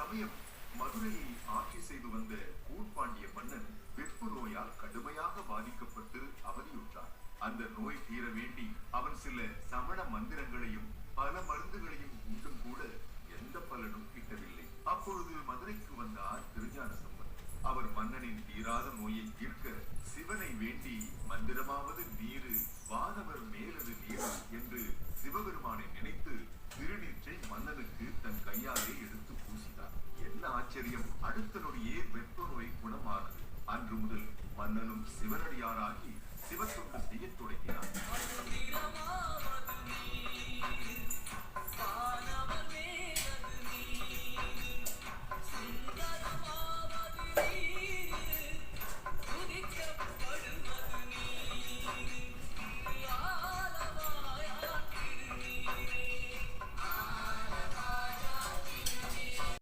சமயம் மதுரையை ஆட்சி செய்து வந்த கூர்பாண்டிய மன்னன் வெப்பு நோயால் கடுமையாக பாதிக்கப்பட்டு அவதியுற்றார். அந்த நோய் தீர வேண்டி அவன் சில சமண மந்திரங்களையும் பல மருந்துகளையும் உண்டும் கூட எந்த பலனும் கிட்டவில்லை. அப்பொழுது மதுரைக்கு வந்தார் திருஞான சம்பந்தர். அவர் மன்னனின் தீராத நோயை தீர்க்க சிவனை வேண்டி மந்திரமாவது நீரு வானவர் மேலது நீரு என்று சிவபெருமானை நினைத்து திருநீற்றை மன்னனுக்கு தன் கையாலே எடுத்து பூசினார். என்ன ஆச்சரியம்! அடுத்த நொடியே வெப்ப நோய் குணமானது. அன்று முதல் மன்னனும் சிவனடியாராகி சிவத்தொண்டு செய்ய தொடங்கினார்.